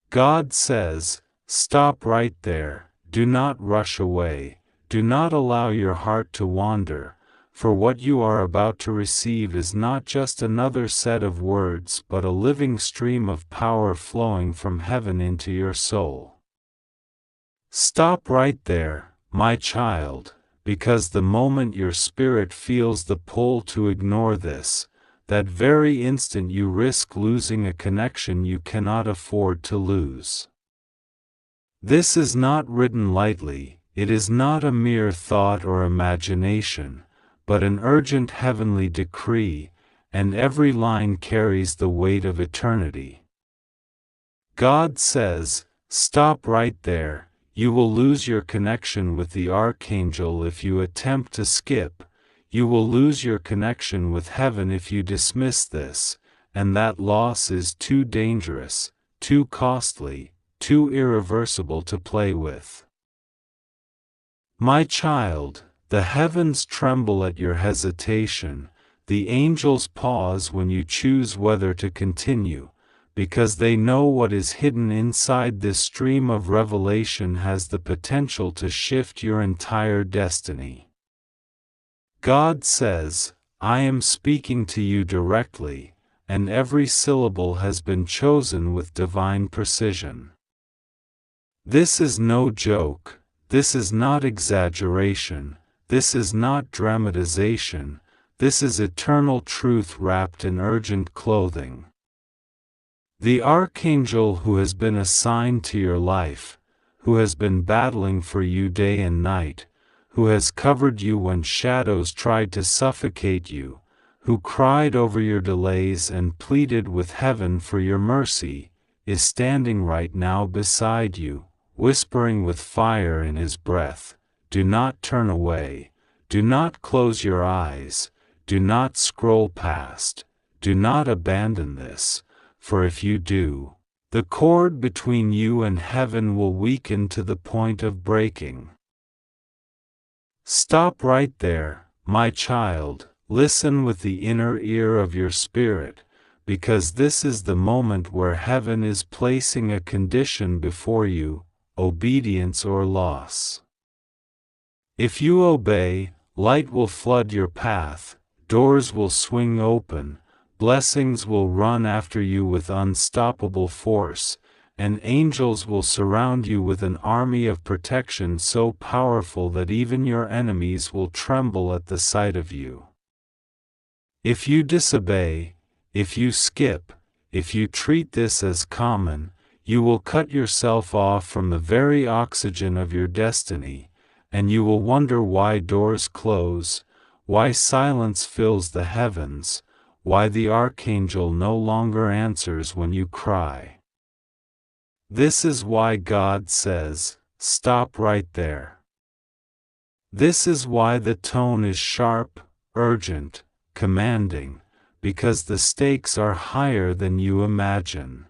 God says, stop right there, do not rush away, do not allow your heart to wander, for what you are about to receive is not just another set of words but a living stream of power flowing from heaven into your soul. Stop right there, my child, because the moment your spirit feels the pull to ignore this, that very instant you risk losing a connection you cannot afford to lose. This is not written lightly, it is not a mere thought or imagination, but an urgent heavenly decree, and every line carries the weight of eternity. God says, stop right there, you will lose your connection with the Archangel if you attempt to skip, you will lose your connection with heaven if you dismiss this, and that loss is too dangerous, too costly, too irreversible to play with. My child, the heavens tremble at your hesitation, the angels pause when you choose whether to continue, because they know what is hidden inside this stream of revelation has the potential to shift your entire destiny. God says, I am speaking to you directly, and every syllable has been chosen with divine precision. This is no joke, this is not exaggeration, this is not dramatization, this is eternal truth wrapped in urgent clothing. The Archangel who has been assigned to your life, who has been battling for you day and night, who has covered you when shadows tried to suffocate you, who cried over your delays and pleaded with heaven for your mercy, is standing right now beside you, whispering with fire in his breath, do not turn away, do not close your eyes, do not scroll past, do not abandon this, for if you do, the cord between you and heaven will weaken to the point of breaking. Stop right there, my child, listen with the inner ear of your spirit, because this is the moment where heaven is placing a condition before you, obedience or loss. If you obey, light will flood your path, doors will swing open, blessings will run after you with unstoppable force, and angels will surround you with an army of protection so powerful that even your enemies will tremble at the sight of you. If you disobey, if you skip, if you treat this as common, you will cut yourself off from the very oxygen of your destiny, and you will wonder why doors close, why silence fills the heavens, why the Archangel no longer answers when you cry. This is why God says, stop right there. This is why the tone is sharp, urgent, commanding, because the stakes are higher than you imagine.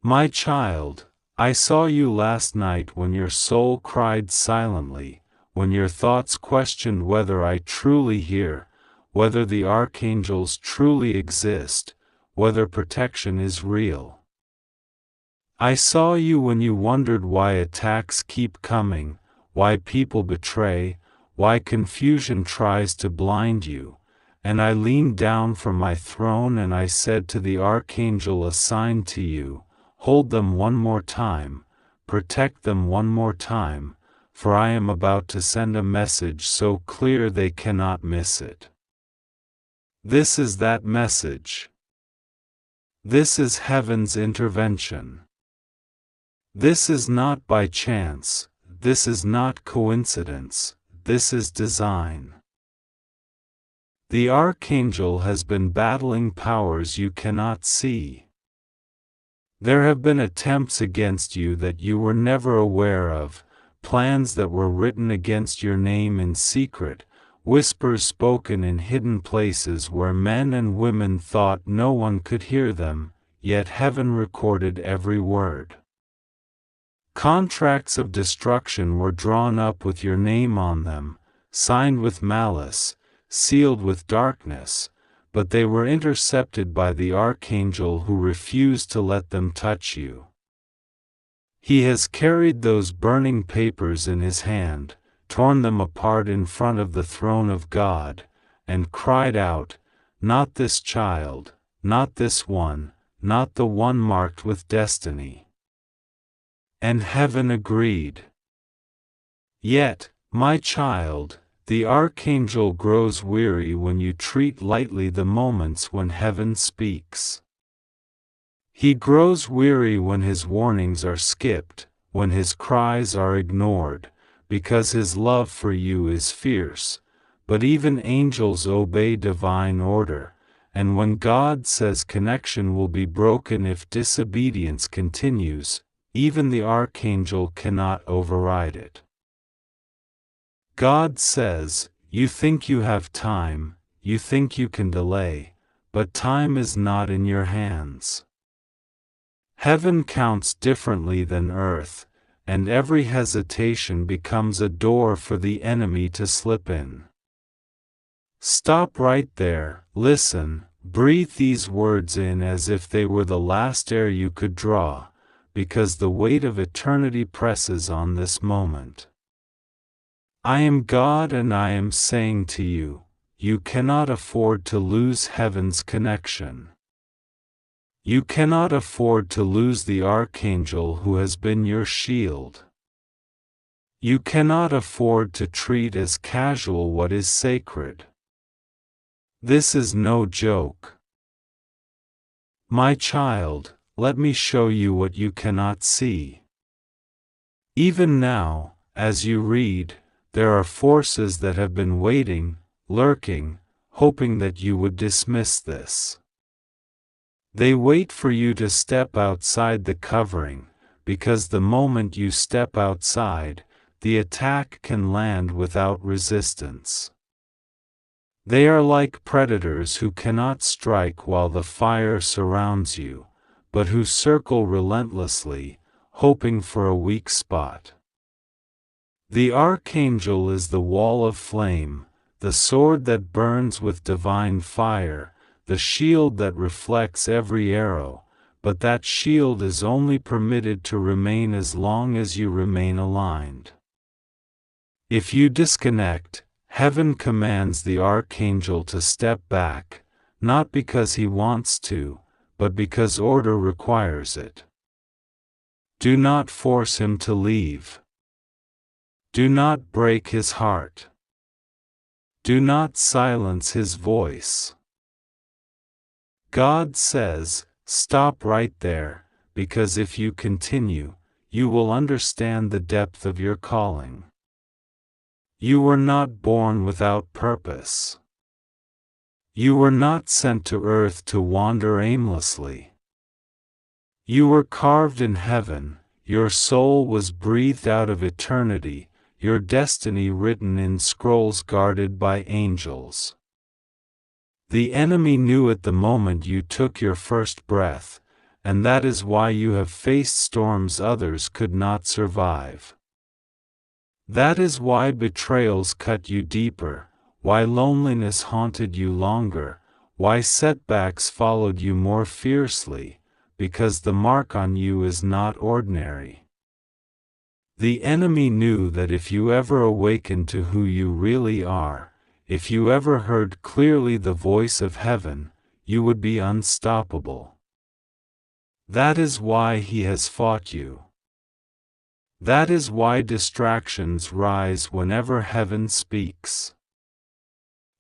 My child, I saw you last night when your soul cried silently, when your thoughts questioned whether I truly hear, whether the archangels truly exist, whether protection is real. I saw you when you wondered why attacks keep coming, why people betray, why confusion tries to blind you, and I leaned down from my throne and I said to the archangel assigned to you, hold them one more time, protect them one more time, for I am about to send a message so clear they cannot miss it. This is that message. This is heaven's intervention. This is not by chance, this is not coincidence, this is design. The Archangel has been battling powers you cannot see. There have been attempts against you that you were never aware of, plans that were written against your name in secret, whispers spoken in hidden places where men and women thought no one could hear them, yet heaven recorded every word. Contracts of destruction were drawn up with your name on them, signed with malice, sealed with darkness, but they were intercepted by the Archangel who refused to let them touch you. He has carried those burning papers in his hand, torn them apart in front of the throne of God, and cried out, "Not this child, not this one, not the one marked with destiny." And heaven agreed. Yet, my child, the Archangel grows weary when you treat lightly the moments when heaven speaks. He grows weary when his warnings are skipped, when his cries are ignored, because his love for you is fierce, but even angels obey divine order, and when God says connection will be broken if disobedience continues, even the Archangel cannot override it. God says, "You think you have time, you think you can delay, but time is not in your hands." Heaven counts differently than earth, and every hesitation becomes a door for the enemy to slip in. Stop right there, listen, breathe these words in as if they were the last air you could draw, because the weight of eternity presses on this moment. I am God, and I am saying to you, you cannot afford to lose heaven's connection. You cannot afford to lose the Archangel who has been your shield. You cannot afford to treat as casual what is sacred. This is no joke. My child, let me show you what you cannot see. Even now, as you read, there are forces that have been waiting, lurking, hoping that you would dismiss this. They wait for you to step outside the covering, because the moment you step outside, the attack can land without resistance. They are like predators who cannot strike while the fire surrounds you, but who circle relentlessly, hoping for a weak spot. The Archangel is the wall of flame, the sword that burns with divine fire, the shield that reflects every arrow, but that shield is only permitted to remain as long as you remain aligned. If you disconnect, heaven commands the Archangel to step back, not because he wants to, but because order requires it. Do not force him to leave. Do not break his heart. Do not silence his voice. God says, stop right there, because if you continue, you will understand the depth of your calling. You were not born without purpose. You were not sent to earth to wander aimlessly. You were carved in heaven, your soul was breathed out of eternity, your destiny written in scrolls guarded by angels. The enemy knew it the moment you took your first breath, and that is why you have faced storms others could not survive. That is why betrayals cut you deeper, why loneliness haunted you longer, why setbacks followed you more fiercely, because the mark on you is not ordinary. The enemy knew that if you ever awakened to who you really are, if you ever heard clearly the voice of heaven, you would be unstoppable. That is why he has fought you. That is why distractions rise whenever heaven speaks.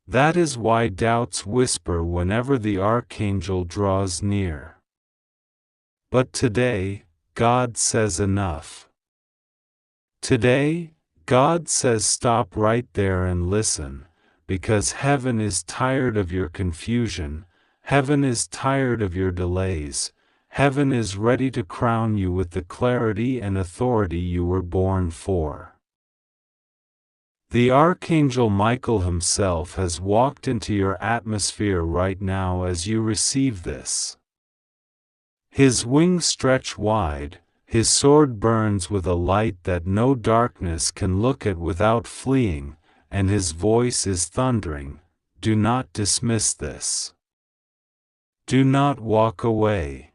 That is why doubts whisper whenever the Archangel draws near. But today, God says enough. Today, God says stop right there and listen. Because heaven is tired of your confusion, heaven is tired of your delays, heaven is ready to crown you with the clarity and authority you were born for. The Archangel Michael himself has walked into your atmosphere right now as you receive this. His wings stretch wide, his sword burns with a light that no darkness can look at without fleeing, and his voice is thundering, do not dismiss this. Do not walk away.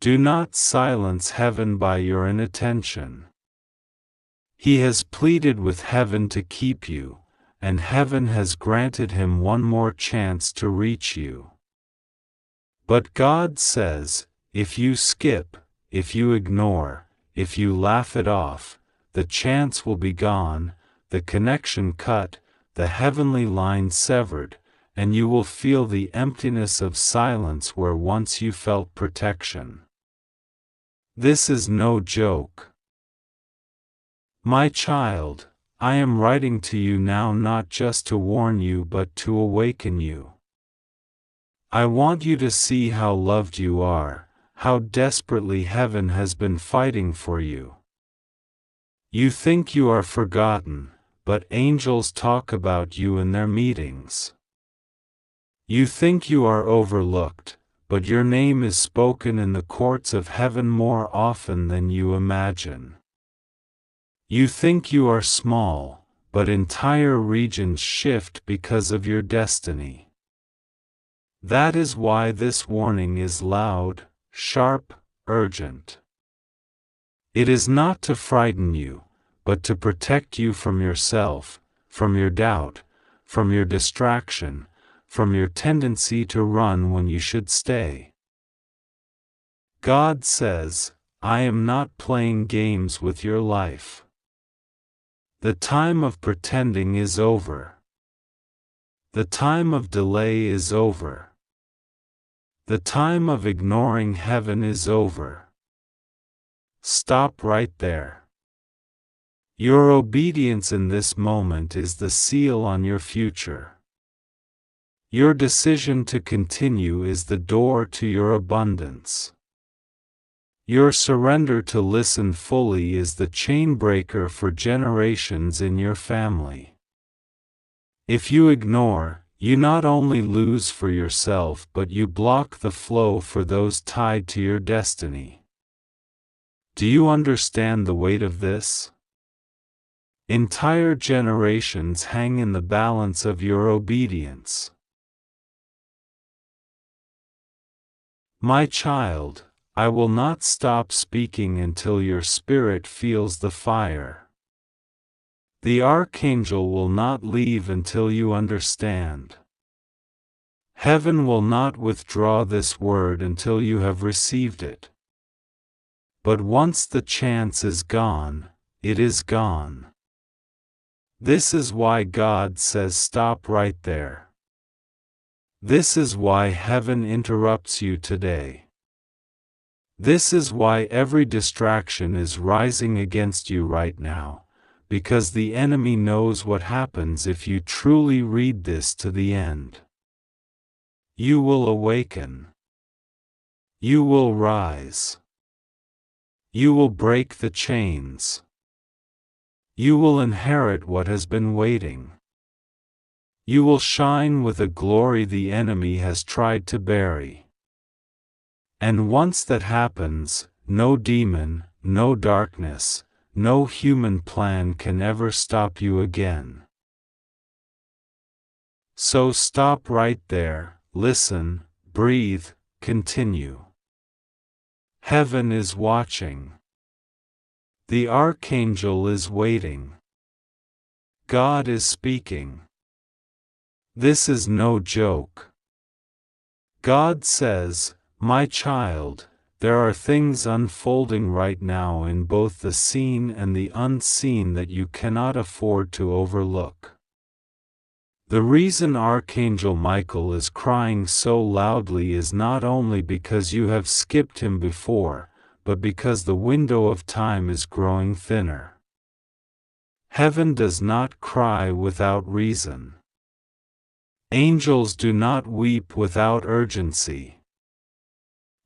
Do not silence heaven by your inattention. He has pleaded with heaven to keep you, and heaven has granted him one more chance to reach you. But God says, if you skip, if you ignore, if you laugh it off, the chance will be gone, the connection cut, the heavenly line severed, and you will feel the emptiness of silence where once you felt protection. This is no joke. My child, I am writing to you now not just to warn you but to awaken you. I want you to see how loved you are, how desperately heaven has been fighting for you. You think you are forgotten, but angels talk about you in their meetings. You think you are overlooked, but your name is spoken in the courts of heaven more often than you imagine. You think you are small, but entire regions shift because of your destiny. That is why this warning is loud, sharp, urgent. It is not to frighten you, but to protect you from yourself, from your doubt, from your distraction, from your tendency to run when you should stay. God says, I am not playing games with your life. The time of pretending is over. The time of delay is over. The time of ignoring heaven is over. Stop right there. Your obedience in this moment is the seal on your future. Your decision to continue is the door to your abundance. Your surrender to listen fully is the chain breaker for generations in your family. If you ignore, you not only lose for yourself but you block the flow for those tied to your destiny. Do you understand the weight of this? Entire generations hang in the balance of your obedience. My child, I will not stop speaking until your spirit feels the fire. The Archangel will not leave until you understand. Heaven will not withdraw this word until you have received it. But once the chance is gone, it is gone. This is why God says stop right there. This is why heaven interrupts you today. This is why every distraction is rising against you right now, because the enemy knows what happens if you truly read this to the end. You will awaken. You will rise. You will break the chains. You will inherit what has been waiting. You will shine with a glory the enemy has tried to bury. And once that happens, no demon, no darkness, no human plan can ever stop you again. So stop right there, listen, breathe, continue. Heaven is watching. The Archangel is waiting. God is speaking. This is no joke. God says, my child, there are things unfolding right now in both the seen and the unseen that you cannot afford to overlook. The reason Archangel Michael is crying so loudly is not only because you have skipped him before, but because the window of time is growing thinner. Heaven does not cry without reason. Angels do not weep without urgency.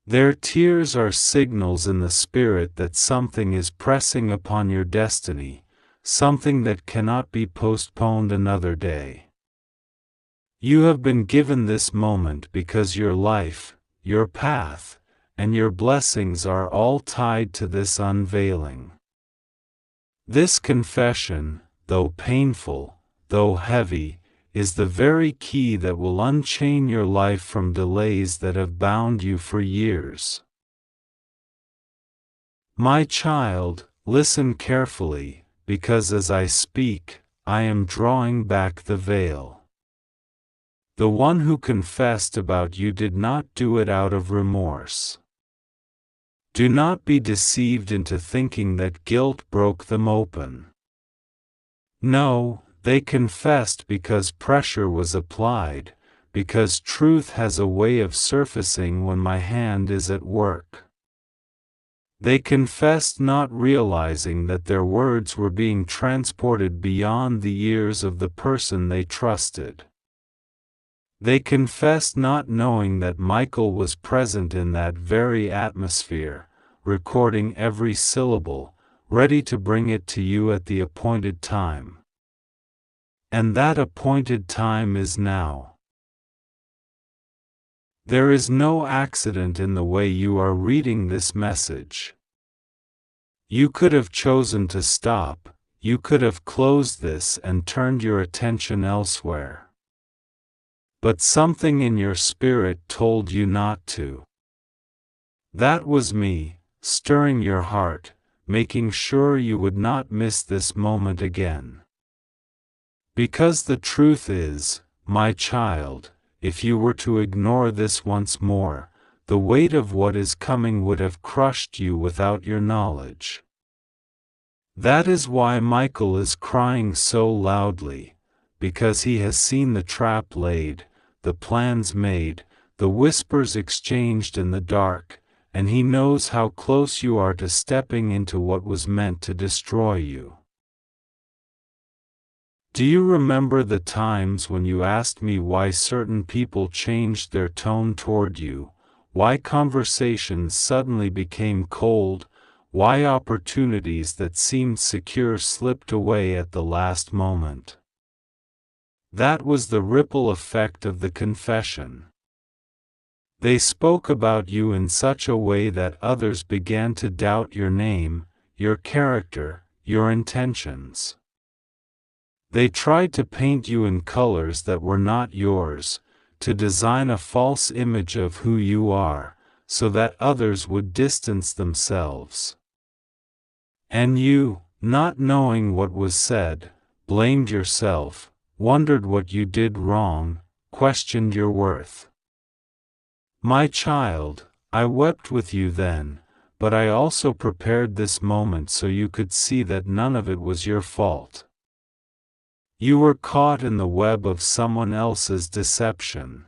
Their tears are signals in the spirit that something is pressing upon your destiny, something that cannot be postponed another day. You have been given this moment because your life, your path, and your blessings are all tied to this unveiling. This confession, though painful, though heavy, is the very key that will unchain your life from delays that have bound you for years. My child, listen carefully, because as I speak, I am drawing back the veil. The one who confessed about you did not do it out of remorse. Do not be deceived into thinking that guilt broke them open. No, they confessed because pressure was applied, because truth has a way of surfacing when my hand is at work. They confessed not realizing that their words were being transported beyond the ears of the person they trusted. They confessed not knowing that Michael was present in that very atmosphere, recording every syllable, ready to bring it to you at the appointed time. And that appointed time is now. There is no accident in the way you are reading this message. You could have chosen to stop, you could have closed this and turned your attention elsewhere. But something in your spirit told you not to. That was me, stirring your heart, making sure you would not miss this moment again. Because the truth is, my child, if you were to ignore this once more, the weight of what is coming would have crushed you without your knowledge. That is why Michael is crying so loudly, because he has seen the trap laid, the plans made, the whispers exchanged in the dark, and he knows how close you are to stepping into what was meant to destroy you. Do you remember the times when you asked me why certain people changed their tone toward you, why conversations suddenly became cold, why opportunities that seemed secure slipped away at the last moment? That was the ripple effect of the confession. They spoke about you in such a way that others began to doubt your name, your character, your intentions. They tried to paint you in colors that were not yours, to design a false image of who you are, so that others would distance themselves. And you, not knowing what was said, blamed yourself, wondered what you did wrong, questioned your worth. My child, I wept with you then, but I also prepared this moment so you could see that none of it was your fault. You were caught in the web of someone else's deception.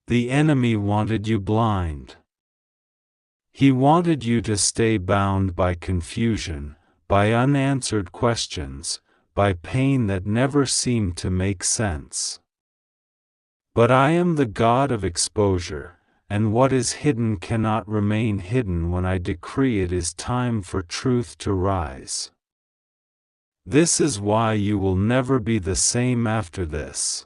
The enemy wanted you blind. He wanted you to stay bound by confusion, by unanswered questions, by pain that never seemed to make sense. But I am the God of exposure, and what is hidden cannot remain hidden when I decree it is time for truth to rise. This is why you will never be the same after this.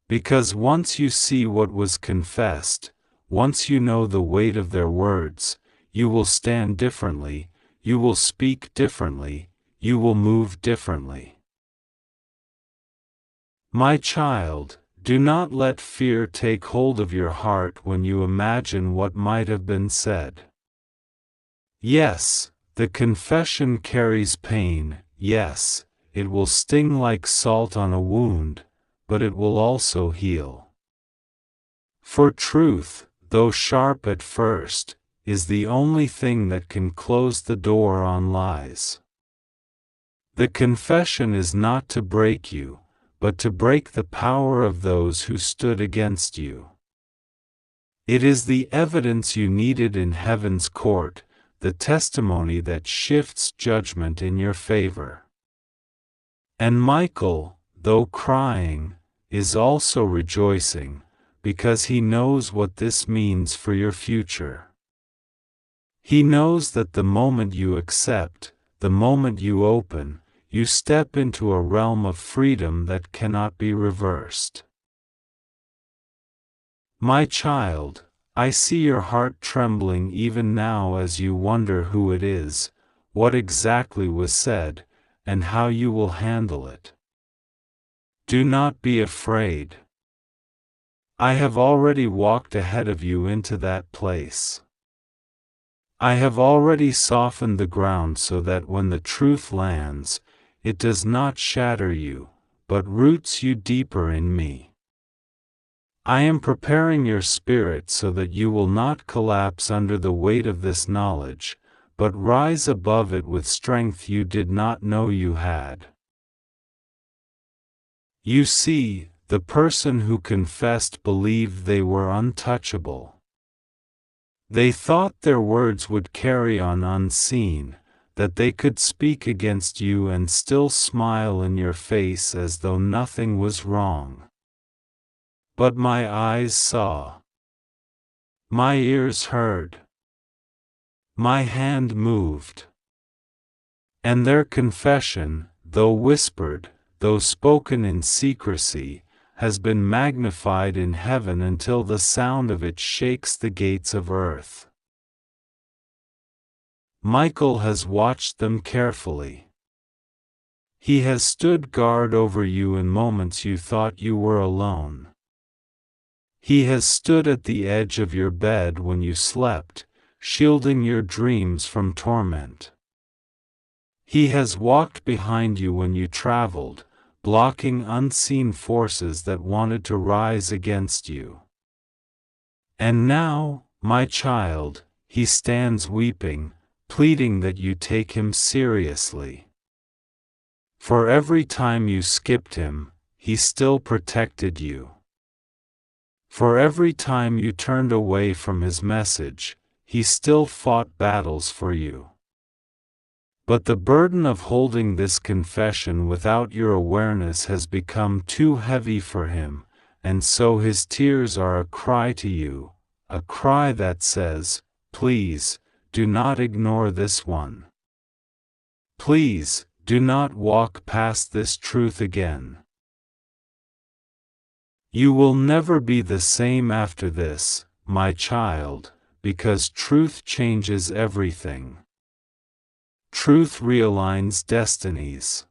Because once you see what was confessed, once you know the weight of their words, you will stand differently, you will speak differently, you will move differently. My child, do not let fear take hold of your heart when you imagine what might have been said. Yes, the confession carries pain. Yes, it will sting like salt on a wound, but it will also heal. For truth, though sharp at first, is the only thing that can close the door on lies. The confession is not to break you, but to break the power of those who stood against you. It is the evidence you needed in heaven's court, the testimony that shifts judgment in your favor. And Michael, though crying, is also rejoicing, because he knows what this means for your future. He knows that the moment you accept, the moment you open, you step into a realm of freedom that cannot be reversed. My child, I see your heart trembling even now as you wonder who it is, what exactly was said, and how you will handle it. Do not be afraid. I have already walked ahead of you into that place. I have already softened the ground so that when the truth lands, it does not shatter you, but roots you deeper in me. I am preparing your spirit so that you will not collapse under the weight of this knowledge, but rise above it with strength you did not know you had. You see, the person who confessed believed they were untouchable. They thought their words would carry on unseen, that they could speak against you and still smile in your face as though nothing was wrong. But my eyes saw. My ears heard. My hand moved. And their confession, though whispered, though spoken in secrecy, has been magnified in heaven until the sound of it shakes the gates of earth. Michael has watched them carefully. He has stood guard over you in moments you thought you were alone. He has stood at the edge of your bed when you slept, shielding your dreams from torment. He has walked behind you when you traveled, blocking unseen forces that wanted to rise against you. And now, my child, he stands weeping, pleading that you take him seriously. For every time you skipped him, he still protected you. For every time you turned away from his message, he still fought battles for you. But the burden of holding this confession without your awareness has become too heavy for him, and so his tears are a cry to you, a cry that says, "Please, do not ignore this one. Please, do not walk past this truth again. You will never be the same after this, my child, because truth changes everything. Truth realigns destinies.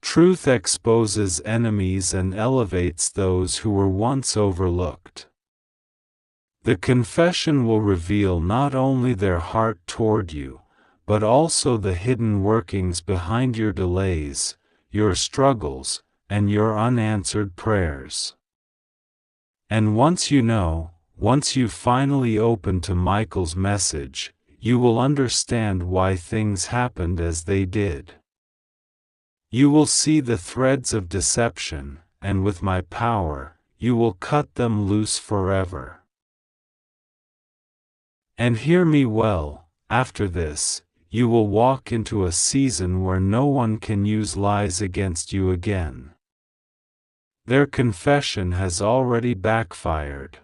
Truth exposes enemies and elevates those who were once overlooked. The confession will reveal not only their heart toward you, but also the hidden workings behind your delays, your struggles, and your unanswered prayers. And once you know, once you finally open to Michael's message, you will understand why things happened as they did. You will see the threads of deception, and with my power, you will cut them loose forever. And hear me well, after this, you will walk into a season where no one can use lies against you again. Their confession has already backfired.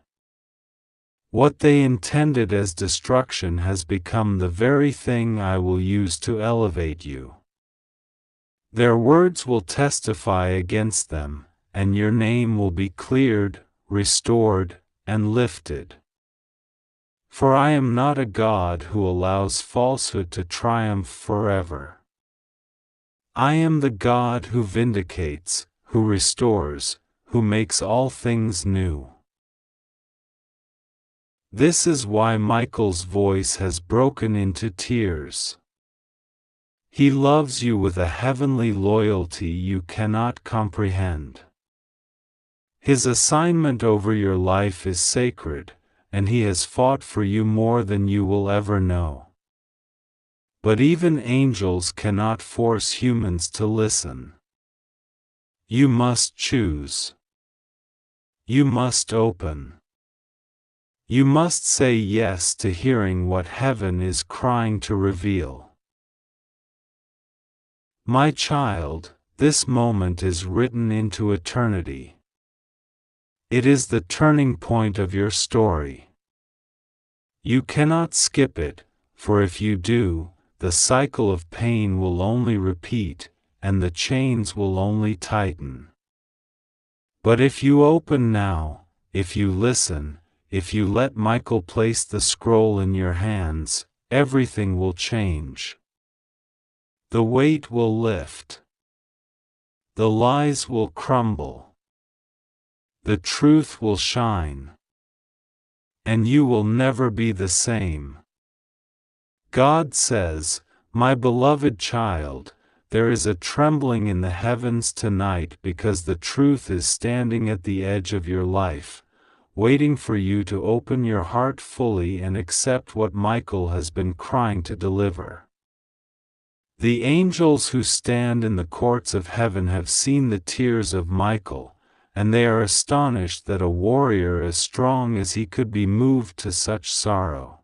What they intended as destruction has become the very thing I will use to elevate you. Their words will testify against them, and your name will be cleared, restored, and lifted. For I am not a God who allows falsehood to triumph forever. I am the God who vindicates, who restores, who makes all things new. This is why Michael's voice has broken into tears. He loves you with a heavenly loyalty you cannot comprehend. His assignment over your life is sacred, and he has fought for you more than you will ever know. But even angels cannot force humans to listen. You must choose. You must open. You must say yes to hearing what heaven is crying to reveal. My child, this moment is written into eternity. It is the turning point of your story. You cannot skip it, for if you do, the cycle of pain will only repeat, and the chains will only tighten. But if you open now, if you listen, if you let Michael place the scroll in your hands, everything will change. The weight will lift. The lies will crumble. The truth will shine. And you will never be the same. God says, "My beloved child, there is a trembling in the heavens tonight because the truth is standing at the edge of your life, waiting for you to open your heart fully and accept what Michael has been crying to deliver." The angels who stand in the courts of heaven have seen the tears of Michael, and they are astonished that a warrior as strong as he could be moved to such sorrow.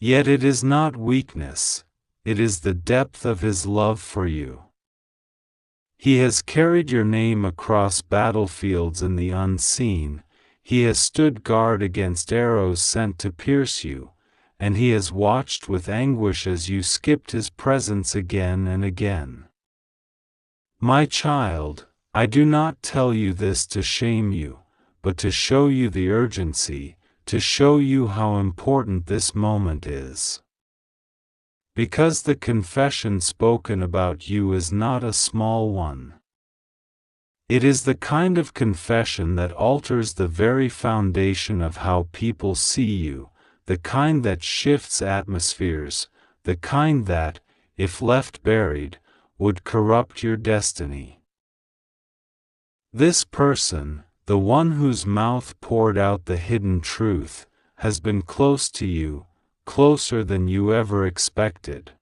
Yet it is not weakness, it is the depth of his love for you. He has carried your name across battlefields in the unseen, he has stood guard against arrows sent to pierce you, and he has watched with anguish as you skipped his presence again and again. My child, I do not tell you this to shame you, but to show you the urgency, to show you how important this moment is. Because the confession spoken about you is not a small one. It is the kind of confession that alters the very foundation of how people see you, the kind that shifts atmospheres, the kind that, if left buried, would corrupt your destiny. This person, the one whose mouth poured out the hidden truth, has been close to you, closer than you ever expected.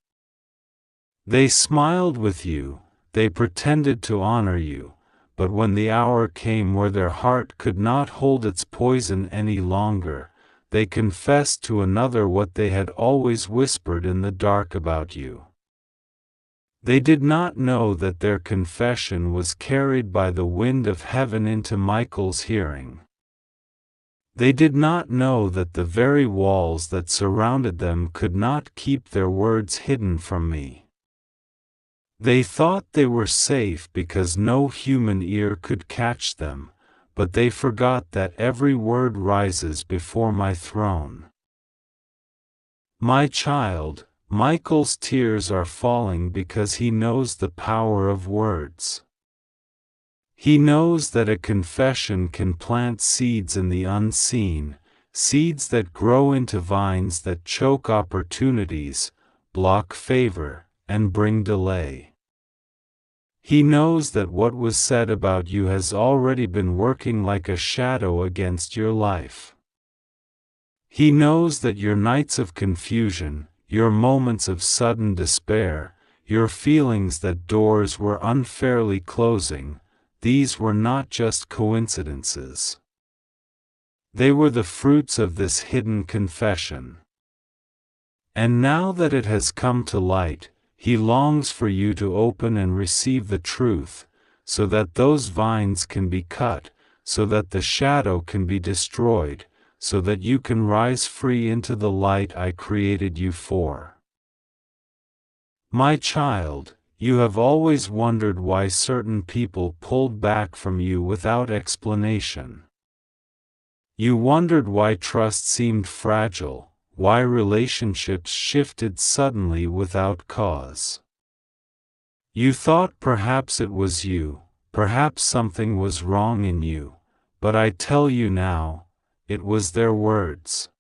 They smiled with you, they pretended to honor you, but when the hour came where their heart could not hold its poison any longer, they confessed to another what they had always whispered in the dark about you. They did not know that their confession was carried by the wind of heaven into Michael's hearing. They did not know that the very walls that surrounded them could not keep their words hidden from me. They thought they were safe because no human ear could catch them, but they forgot that every word rises before my throne. My child, Michael's tears are falling because he knows the power of words. He knows that a confession can plant seeds in the unseen, seeds that grow into vines that choke opportunities, block favor, and bring delay. He knows that what was said about you has already been working like a shadow against your life. He knows that your nights of confusion, your moments of sudden despair, your feelings that doors were unfairly closing, these were not just coincidences. They were the fruits of this hidden confession. And now that it has come to light, he longs for you to open and receive the truth, so that those vines can be cut, so that the shadow can be destroyed, so that you can rise free into the light I created you for. My child, you have always wondered why certain people pulled back from you without explanation. You wondered why trust seemed fragile, why relationships shifted suddenly without cause. You thought perhaps it was you, perhaps something was wrong in you, but I tell you now, it was their words.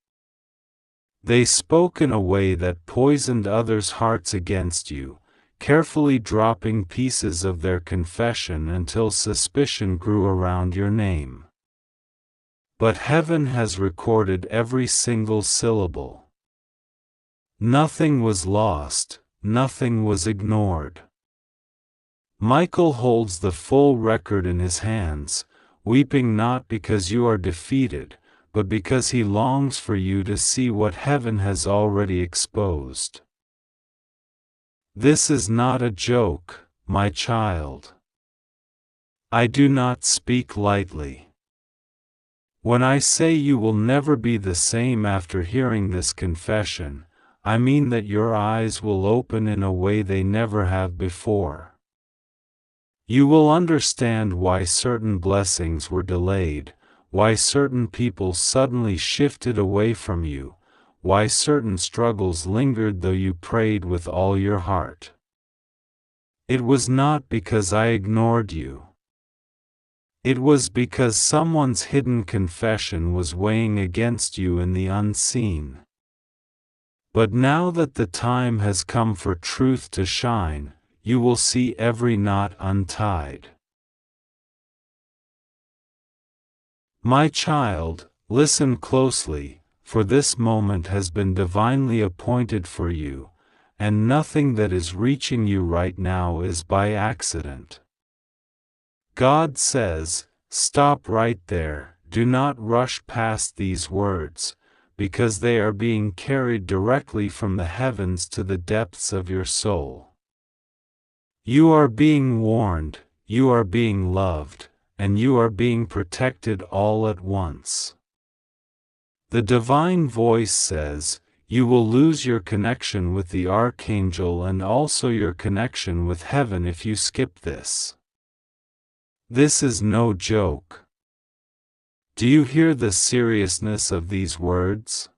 They spoke in a way that poisoned others' hearts against you, carefully dropping pieces of their confession until suspicion grew around your name. But heaven has recorded every single syllable. Nothing was lost, nothing was ignored. Michael holds the full record in his hands, weeping not because you are defeated, but because he longs for you to see what heaven has already exposed. This is not a joke, my child. I do not speak lightly. When I say you will never be the same after hearing this confession, I mean that your eyes will open in a way they never have before. You will understand why certain blessings were delayed, why certain people suddenly shifted away from you, why certain struggles lingered though you prayed with all your heart. It was not because I ignored you. It was because someone's hidden confession was weighing against you in the unseen. But now that the time has come for truth to shine, you will see every knot untied. My child, listen closely, for this moment has been divinely appointed for you, and nothing that is reaching you right now is by accident. God says, stop right there, do not rush past these words, because they are being carried directly from the heavens to the depths of your soul. You are being warned, you are being loved, and you are being protected all at once. The divine voice says, you will lose your connection with the Archangel and also your connection with heaven if you skip this. This is no joke. Do you hear the seriousness of these words?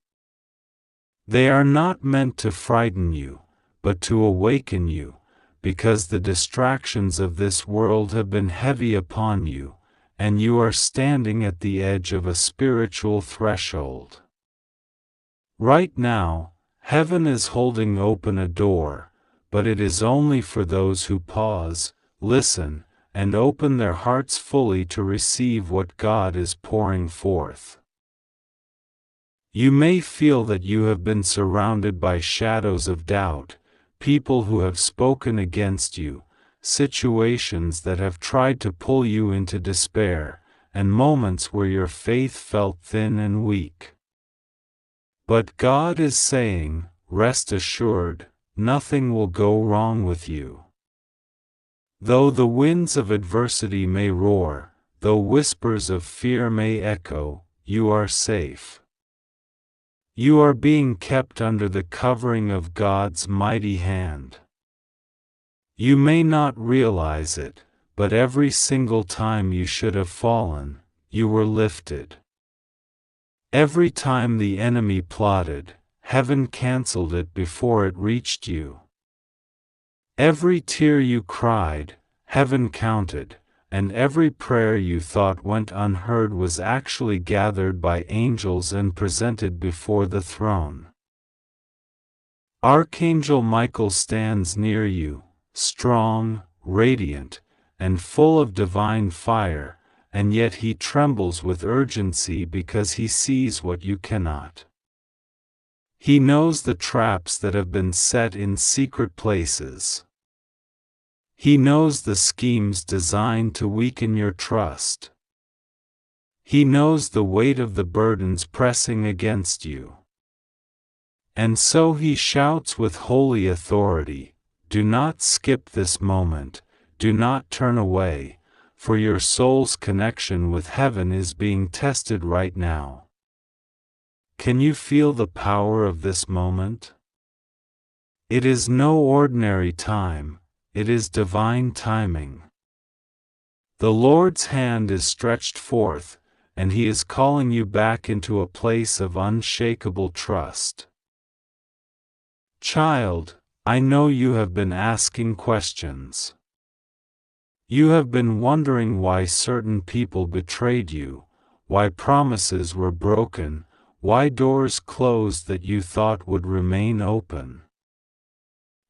They are not meant to frighten you, but to awaken you, because the distractions of this world have been heavy upon you, and you are standing at the edge of a spiritual threshold. Right now, heaven is holding open a door, but it is only for those who pause, listen, and open their hearts fully to receive what God is pouring forth. You may feel that you have been surrounded by shadows of doubt, people who have spoken against you, situations that have tried to pull you into despair, and moments where your faith felt thin and weak. But God is saying, rest assured, nothing will go wrong with you. Though the winds of adversity may roar, though whispers of fear may echo, you are safe. You are being kept under the covering of God's mighty hand. You may not realize it, but every single time you should have fallen, you were lifted. Every time the enemy plotted, heaven canceled it before it reached you. Every tear you cried, heaven counted, and every prayer you thought went unheard was actually gathered by angels and presented before the throne. Archangel Michael stands near you, strong, radiant, and full of divine fire, and yet he trembles with urgency because he sees what you cannot. He knows the traps that have been set in secret places. He knows the schemes designed to weaken your trust. He knows the weight of the burdens pressing against you. And so he shouts with holy authority, do not skip this moment, do not turn away, for your soul's connection with heaven is being tested right now. Can you feel the power of this moment? It is no ordinary time. It is divine timing. The Lord's hand is stretched forth, and He is calling you back into a place of unshakable trust. Child, I know you have been asking questions. You have been wondering why certain people betrayed you, why promises were broken, why doors closed that you thought would remain open.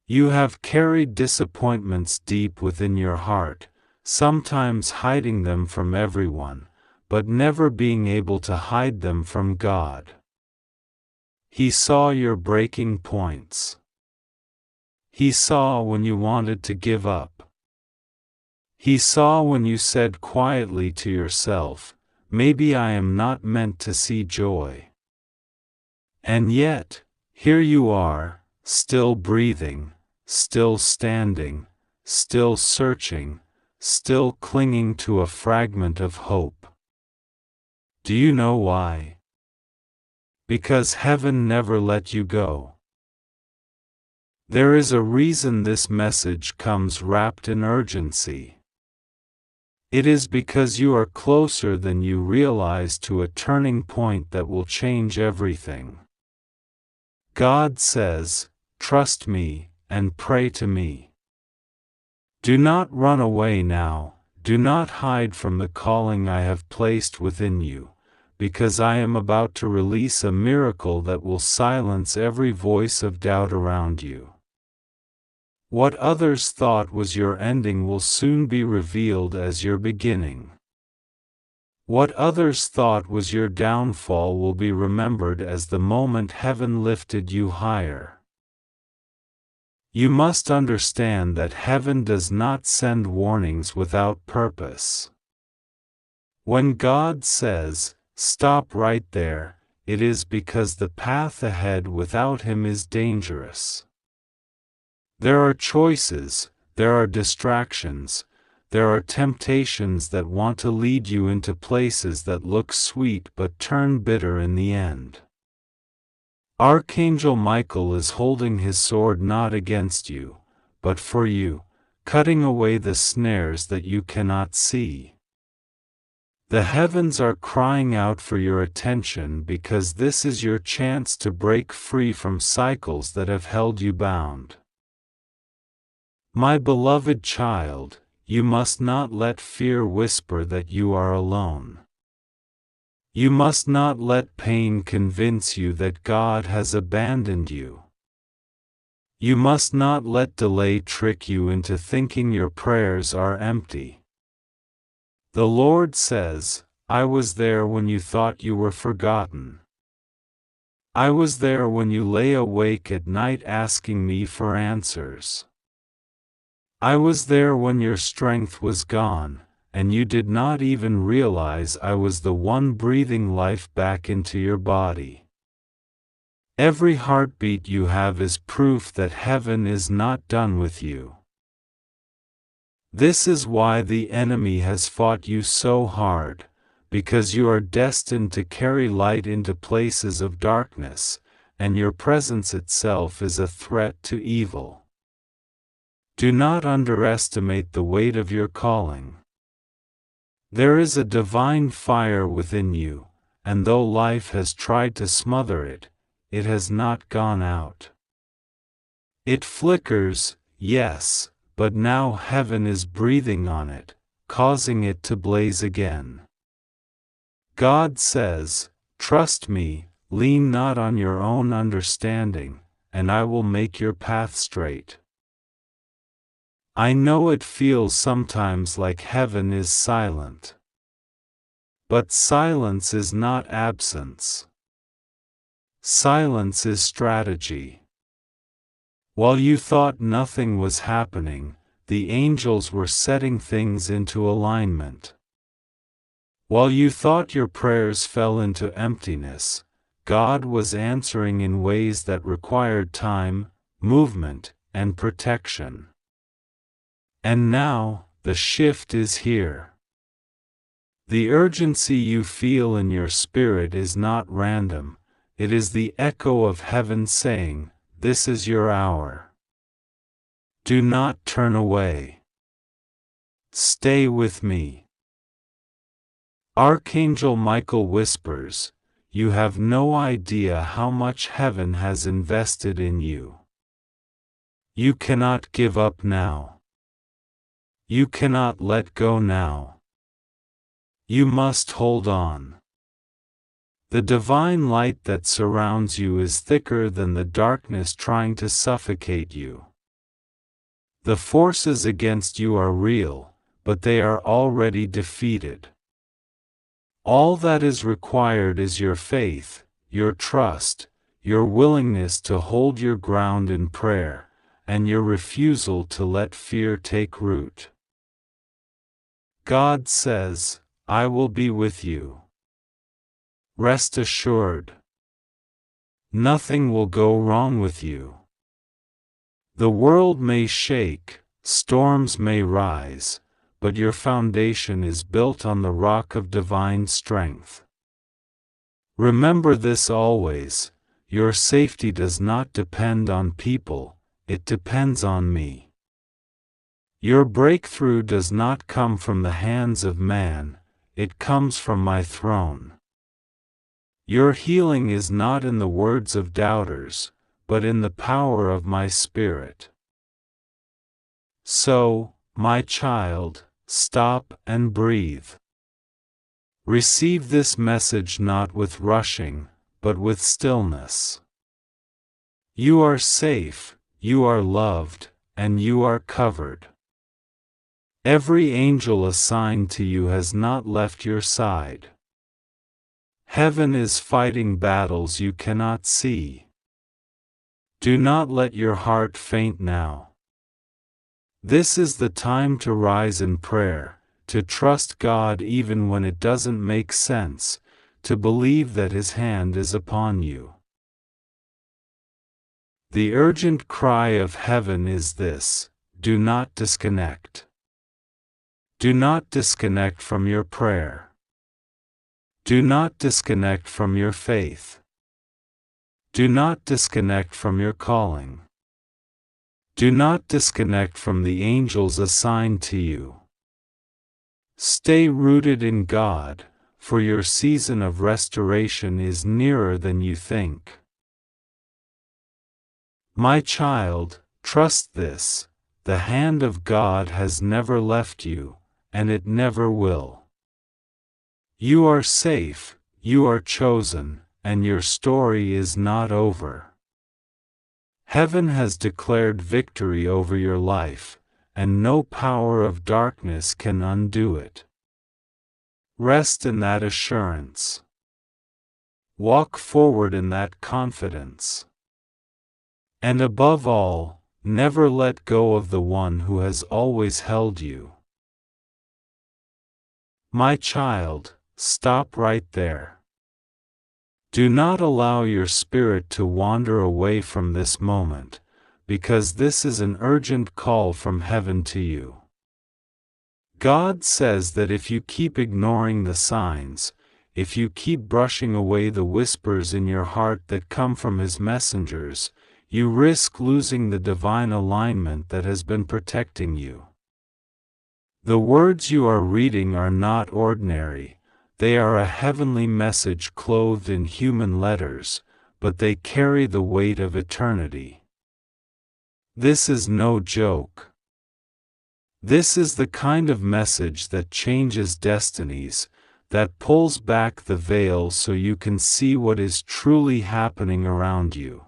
You have carried disappointments deep within your heart, sometimes hiding them from everyone, but never being able to hide them from God. He saw your breaking points. He saw when you wanted to give up. He saw when you said quietly to yourself, maybe I am not meant to see joy. And yet, here you are, still breathing, still standing, still searching, still clinging to a fragment of hope. Do you know why? Because heaven never let you go. There is a reason this message comes wrapped in urgency. It is because you are closer than you realize to a turning point that will change everything. God says, trust me, and pray to me. Do not run away now, do not hide from the calling I have placed within you, because I am about to release a miracle that will silence every voice of doubt around you. What others thought was your ending will soon be revealed as your beginning. What others thought was your downfall will be remembered as the moment heaven lifted you higher. You must understand that heaven does not send warnings without purpose. When God says, "Stop right there," it is because the path ahead without Him is dangerous. There are choices, there are distractions, there are temptations that want to lead you into places that look sweet but turn bitter in the end. Archangel Michael is holding his sword not against you, but for you, cutting away the snares that you cannot see. The heavens are crying out for your attention because this is your chance to break free from cycles that have held you bound. My beloved child, you must not let fear whisper that you are alone. You must not let pain convince you that God has abandoned you. You must not let delay trick you into thinking your prayers are empty. The Lord says, "I was there when you thought you were forgotten. I was there when you lay awake at night asking me for answers. I was there when your strength was gone, and you did not even realize I was the one breathing life back into your body." Every heartbeat you have is proof that heaven is not done with you. This is why the enemy has fought you so hard, because you are destined to carry light into places of darkness, and your presence itself is a threat to evil. Do not underestimate the weight of your calling. There is a divine fire within you, and though life has tried to smother it, it has not gone out. It flickers, yes, but now heaven is breathing on it, causing it to blaze again. God says, "Trust me, lean not on your own understanding, and I will make your path straight." I know it feels sometimes like heaven is silent. But silence is not absence. Silence is strategy. While you thought nothing was happening, the angels were setting things into alignment. While you thought your prayers fell into emptiness, God was answering in ways that required time, movement, and protection. And now, the shift is here. The urgency you feel in your spirit is not random, it is the echo of heaven saying, "This is your hour." Do not turn away. Stay with me. Archangel Michael whispers, "You have no idea how much heaven has invested in you. You cannot give up now. You cannot let go now. You must hold on. The divine light that surrounds you is thicker than the darkness trying to suffocate you. The forces against you are real, but they are already defeated. All that is required is your faith, your trust, your willingness to hold your ground in prayer, and your refusal to let fear take root. God says, "I will be with you." Rest assured. Nothing will go wrong with you. The world may shake, storms may rise, but your foundation is built on the rock of divine strength. Remember this always, your safety does not depend on people, it depends on me. Your breakthrough does not come from the hands of man, it comes from my throne. Your healing is not in the words of doubters, but in the power of my Spirit. So, my child, stop and breathe. Receive this message not with rushing, but with stillness. You are safe, you are loved, and you are covered. Every angel assigned to you has not left your side. Heaven is fighting battles you cannot see. Do not let your heart faint now. This is the time to rise in prayer, to trust God even when it doesn't make sense, to believe that His hand is upon you. The urgent cry of heaven is this: do not disconnect. Do not disconnect from your prayer. Do not disconnect from your faith. Do not disconnect from your calling. Do not disconnect from the angels assigned to you. Stay rooted in God, for your season of restoration is nearer than you think. My child, trust this: the hand of God has never left you, and it never will. You are safe, you are chosen, and your story is not over. Heaven has declared victory over your life, and no power of darkness can undo it. Rest in that assurance. Walk forward in that confidence. And above all, never let go of the one who has always held you. My child, stop right there. Do not allow your spirit to wander away from this moment, because this is an urgent call from heaven to you. God says that if you keep ignoring the signs, if you keep brushing away the whispers in your heart that come from His messengers, you risk losing the divine alignment that has been protecting you. The words you are reading are not ordinary. They are a heavenly message clothed in human letters, but they carry the weight of eternity. This is no joke. This is the kind of message that changes destinies, that pulls back the veil so you can see what is truly happening around you.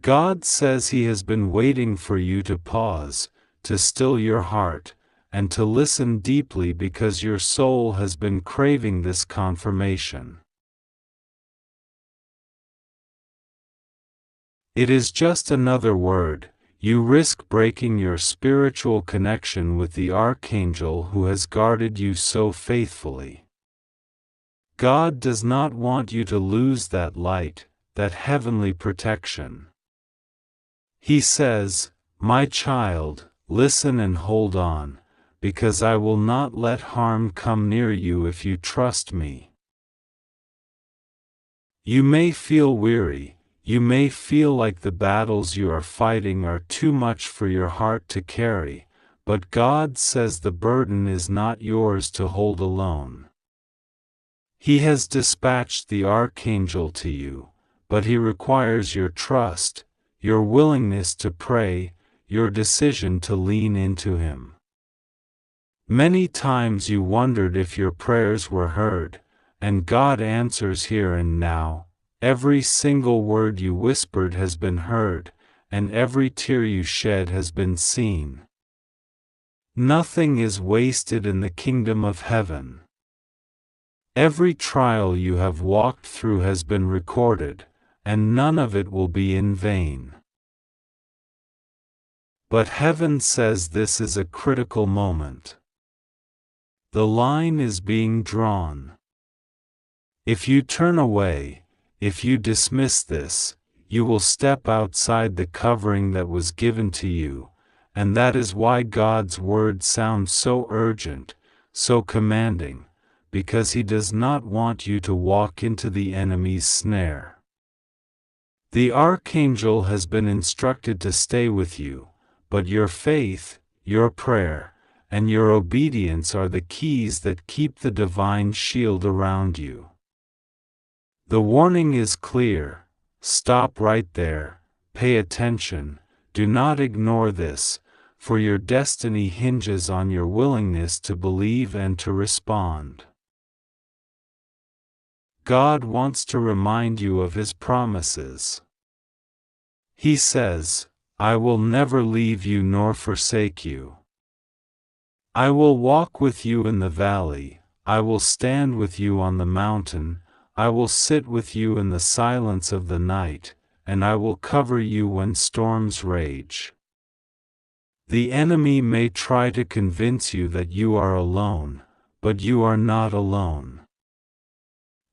God says He has been waiting for you to pause, to still your heart, and to listen deeply because your soul has been craving this confirmation. It is just another word. You risk breaking your spiritual connection with the Archangel who has guarded you so faithfully. God does not want you to lose that light, that heavenly protection. He says, my child, listen and hold on, because I will not let harm come near you if you trust me. You may feel weary, you may feel like the battles you are fighting are too much for your heart to carry, but God says the burden is not yours to hold alone. He has dispatched the Archangel to you, but he requires your trust, your willingness to pray, your decision to lean into him. Many times you wondered if your prayers were heard, and God answers here and now. Every single word you whispered has been heard, and every tear you shed has been seen. Nothing is wasted in the kingdom of heaven. Every trial you have walked through has been recorded, and none of it will be in vain. But heaven says this is a critical moment. The line is being drawn. If you turn away, if you dismiss this, you will step outside the covering that was given to you, and that is why God's word sounds so urgent, so commanding, because He does not want you to walk into the enemy's snare. The Archangel has been instructed to stay with you, but your faith, your prayer, and your obedience are the keys that keep the divine shield around you. The warning is clear. Stop right there, pay attention, do not ignore this, for your destiny hinges on your willingness to believe and to respond. God wants to remind you of His promises. He says, "I will never leave you nor forsake you. I will walk with you in the valley, I will stand with you on the mountain, I will sit with you in the silence of the night, and I will cover you when storms rage." The enemy may try to convince you that you are alone, but you are not alone.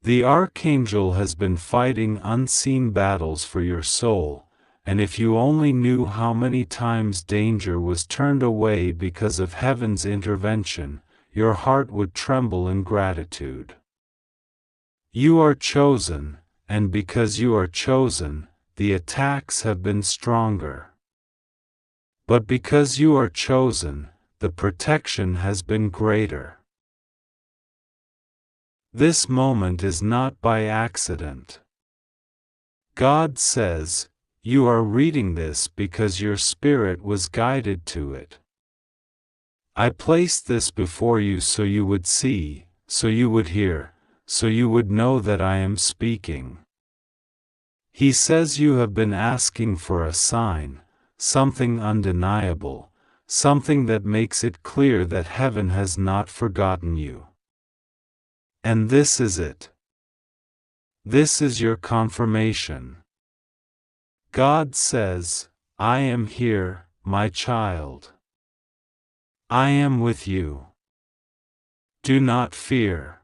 The Archangel has been fighting unseen battles for your soul, and if you only knew how many times danger was turned away because of heaven's intervention, your heart would tremble in gratitude. You are chosen, and because you are chosen, the attacks have been stronger. But because you are chosen, the protection has been greater. This moment is not by accident. God says, "You are reading this because your spirit was guided to it. I placed this before you so you would see, so you would hear, so you would know that I am speaking." He says you have been asking for a sign, something undeniable, something that makes it clear that heaven has not forgotten you. And this is it. This is your confirmation. God says, "I am here, my child. I am with you. Do not fear.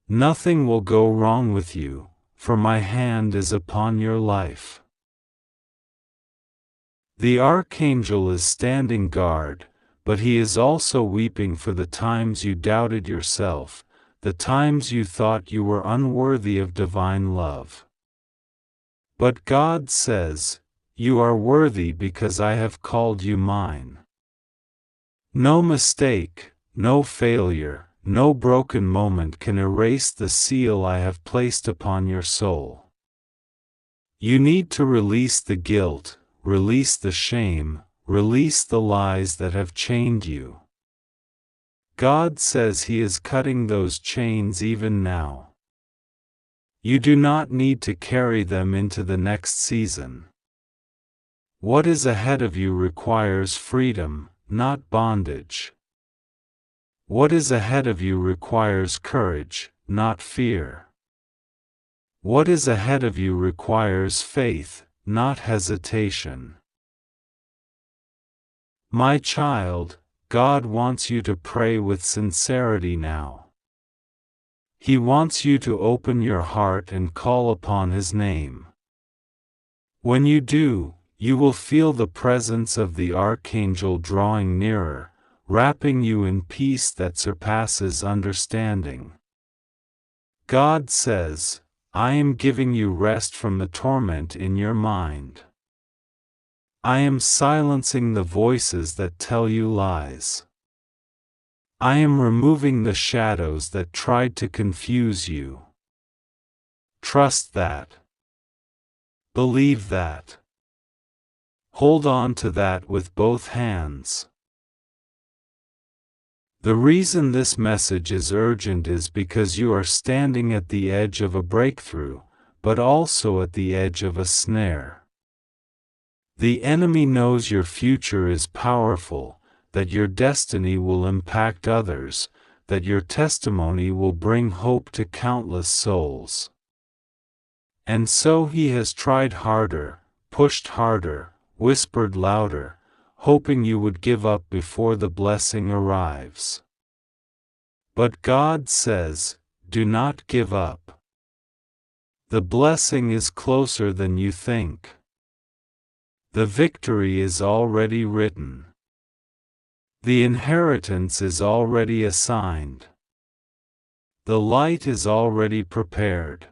Nothing will go wrong with you, for my hand is upon your life." The Archangel is standing guard, but he is also weeping for the times you doubted yourself, the times you thought you were unworthy of divine love. But God says, "You are worthy because I have called you mine." No mistake, no failure, no broken moment can erase the seal I have placed upon your soul. You need to release the guilt, release the shame, release the lies that have chained you. God says He is cutting those chains even now. You do not need to carry them into the next season. What is ahead of you requires freedom, not bondage. What is ahead of you requires courage, not fear. What is ahead of you requires faith, not hesitation. My child, God wants you to pray with sincerity now. He wants you to open your heart and call upon His name. When you do, you will feel the presence of the Archangel drawing nearer, wrapping you in peace that surpasses understanding. God says, "I am giving you rest from the torment in your mind. I am silencing the voices that tell you lies. I am removing the shadows that tried to confuse you." Trust that. Believe that. Hold on to that with both hands. The reason this message is urgent is because you are standing at the edge of a breakthrough, but also at the edge of a snare. The enemy knows your future is powerful, that your destiny will impact others, that your testimony will bring hope to countless souls. And so he has tried harder, pushed harder, whispered louder, hoping you would give up before the blessing arrives. But God says, "Do not give up. The blessing is closer than you think. The victory is already written. The inheritance is already assigned. The light is already prepared.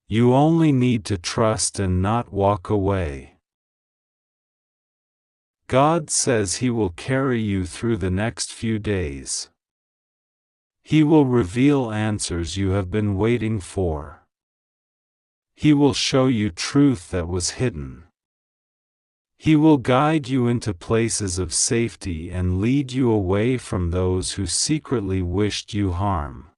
You only need to trust and not walk away." God says He will carry you through the next few days. He will reveal answers you have been waiting for. He will show you truth that was hidden. He will guide you into places of safety and lead you away from those who secretly wished you harm.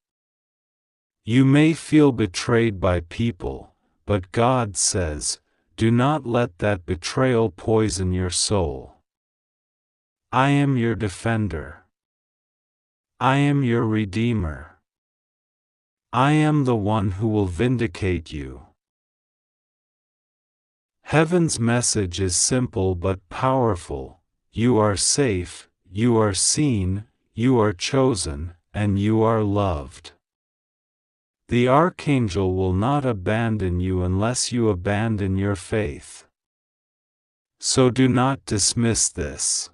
You may feel betrayed by people, but God says, do not let that betrayal poison your soul. I am your defender. I am your redeemer. I am the one who will vindicate you. Heaven's message is simple but powerful. You are safe, you are seen, you are chosen, and you are loved. The Archangel will not abandon you unless you abandon your faith. So do not dismiss this.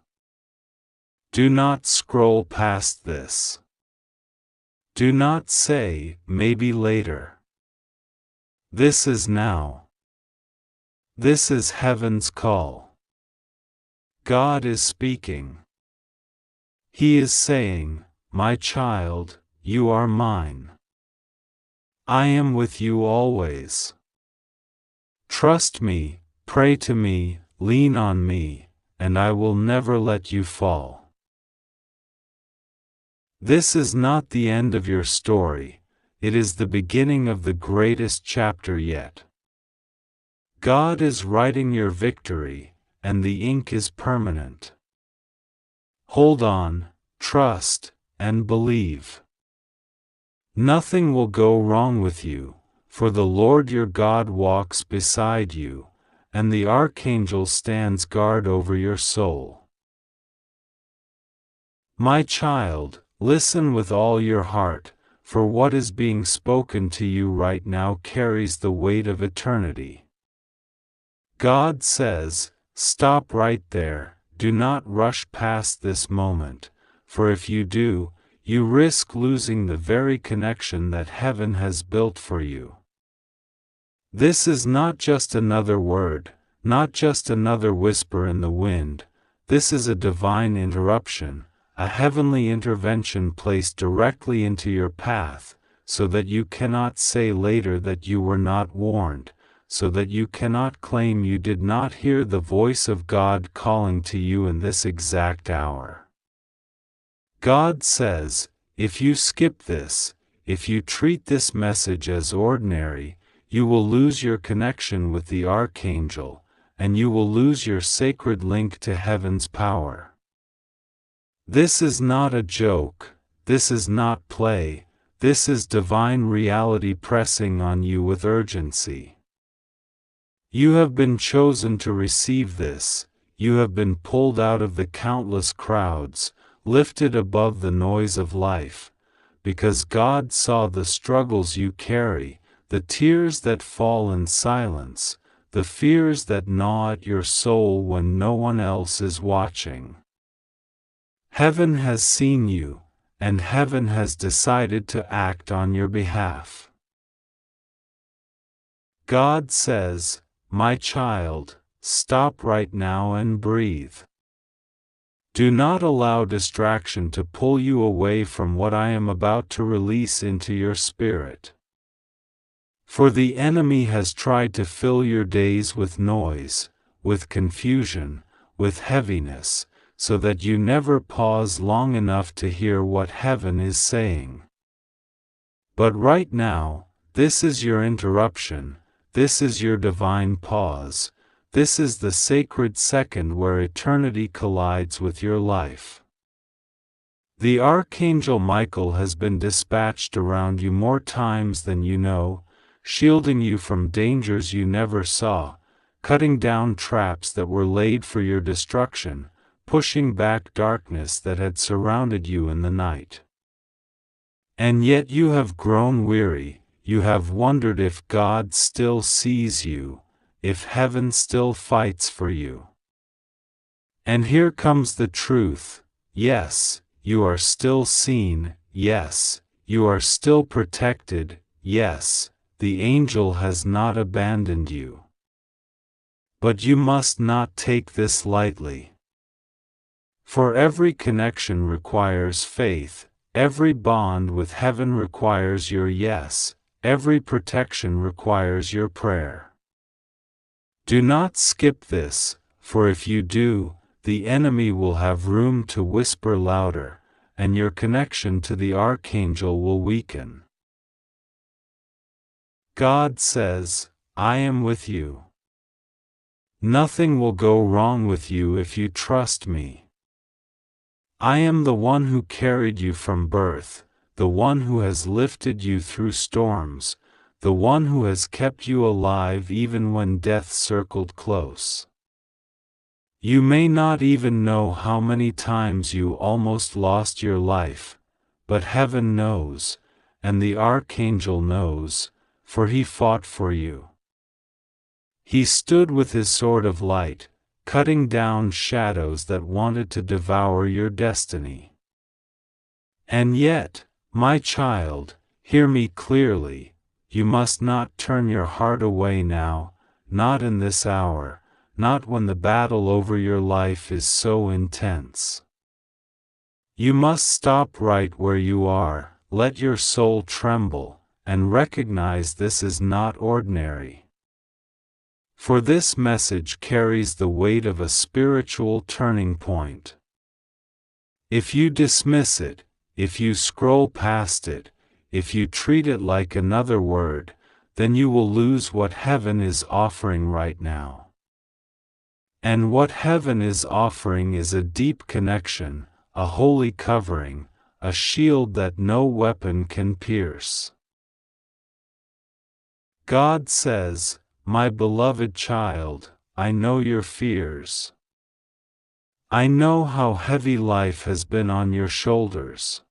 Do not scroll past this. Do not say, maybe later. This is now. This is heaven's call. God is speaking. He is saying, my child, you are mine. I am with you always. Trust me, pray to me, lean on me, and I will never let you fall. This is not the end of your story, it is the beginning of the greatest chapter yet. God is writing your victory, and the ink is permanent. Hold on, trust, and believe. Nothing will go wrong with you, for the Lord your God walks beside you, and the Archangel stands guard over your soul. My child, listen with all your heart, for what is being spoken to you right now carries the weight of eternity. God says, stop right there, do not rush past this moment, for if you do, you risk losing the very connection that heaven has built for you. This is not just another word, not just another whisper in the wind, this is a divine interruption, a heavenly intervention placed directly into your path, so that you cannot say later that you were not warned, so that you cannot claim you did not hear the voice of God calling to you in this exact hour. God says, if you skip this, if you treat this message as ordinary, you will lose your connection with the Archangel, and you will lose your sacred link to heaven's power. This is not a joke, this is not play, this is divine reality pressing on you with urgency. You have been chosen to receive this, you have been pulled out of the countless crowds, lifted above the noise of life, because God saw the struggles you carry, the tears that fall in silence, the fears that gnaw at your soul when no one else is watching. Heaven has seen you, and heaven has decided to act on your behalf. God says, my child, stop right now and breathe. Do not allow distraction to pull you away from what I am about to release into your spirit. For the enemy has tried to fill your days with noise, with confusion, with heaviness, so that you never pause long enough to hear what heaven is saying. But right now, this is your interruption, this is your divine pause, this is the sacred second where eternity collides with your life. The Archangel Michael has been dispatched around you more times than you know, shielding you from dangers you never saw, cutting down traps that were laid for your destruction, pushing back darkness that had surrounded you in the night. And yet you have grown weary, you have wondered if God still sees you, if heaven still fights for you. And here comes the truth, yes, you are still seen, yes, you are still protected, yes, the angel has not abandoned you. But you must not take this lightly. For every connection requires faith, every bond with heaven requires your yes, every protection requires your prayer. Do not skip this, for if you do, the enemy will have room to whisper louder, and your connection to the Archangel will weaken. God says, I am with you. Nothing will go wrong with you if you trust me. I am the one who carried you from birth, the one who has lifted you through storms, the one who has kept you alive even when death circled close. You may not even know how many times you almost lost your life, but heaven knows, and the Archangel knows, for he fought for you. He stood with his sword of light, cutting down shadows that wanted to devour your destiny. And yet, my child, hear me clearly, you must not turn your heart away now, not in this hour, not when the battle over your life is so intense. You must stop right where you are, let your soul tremble, and recognize this is not ordinary. For this message carries the weight of a spiritual turning point. If you dismiss it, if you scroll past it, if you treat it like another word, then you will lose what heaven is offering right now. And what heaven is offering is a deep connection, a holy covering, a shield that no weapon can pierce. God says, my beloved child, I know your fears. I know how heavy life has been on your shoulders.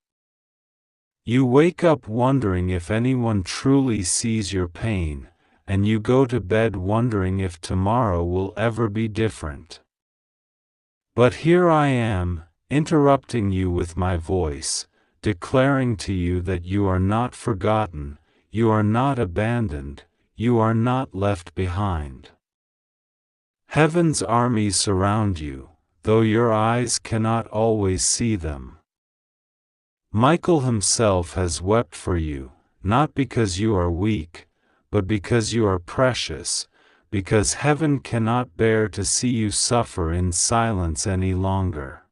You wake up wondering if anyone truly sees your pain, and you go to bed wondering if tomorrow will ever be different. But here I am, interrupting you with my voice, declaring to you that you are not forgotten, you are not abandoned, you are not left behind. Heaven's armies surround you, though your eyes cannot always see them. Michael himself has wept for you, not because you are weak, but because you are precious, because heaven cannot bear to see you suffer in silence any longer.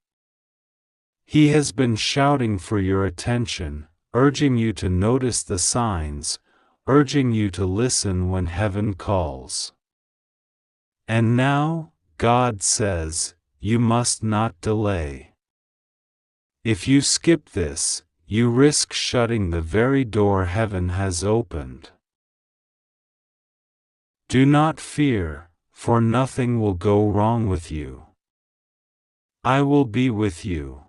He has been shouting for your attention, urging you to notice the signs, urging you to listen when heaven calls. And now, God says, you must not delay. If you skip this, you risk shutting the very door heaven has opened. Do not fear, for nothing will go wrong with you. I will be with you.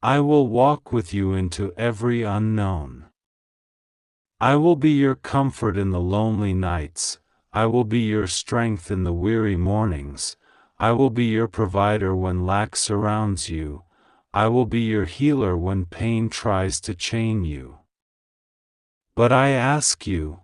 I will walk with you into every unknown. I will be your comfort in the lonely nights, I will be your strength in the weary mornings, I will be your provider when lack surrounds you, I will be your healer when pain tries to chain you. But I ask you,